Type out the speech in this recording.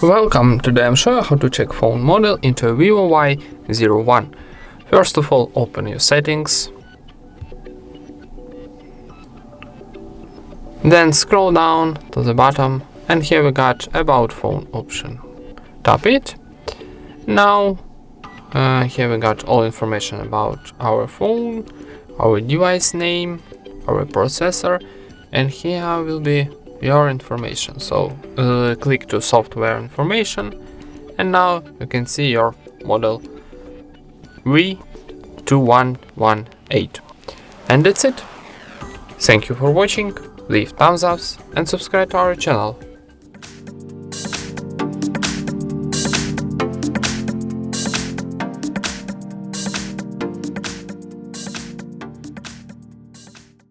Welcome, today I'm showing how to check phone model into a VIVO Y01. First of all, open your settings. Then scroll down to the bottom and here we got About Phone option. Tap it. Now here we got all information about our phone, our device name, our processor, and here will be your information. So click to software information and now you can see your model V2118. And that's it. Thank you for watching, leave thumbs ups and subscribe to our channel.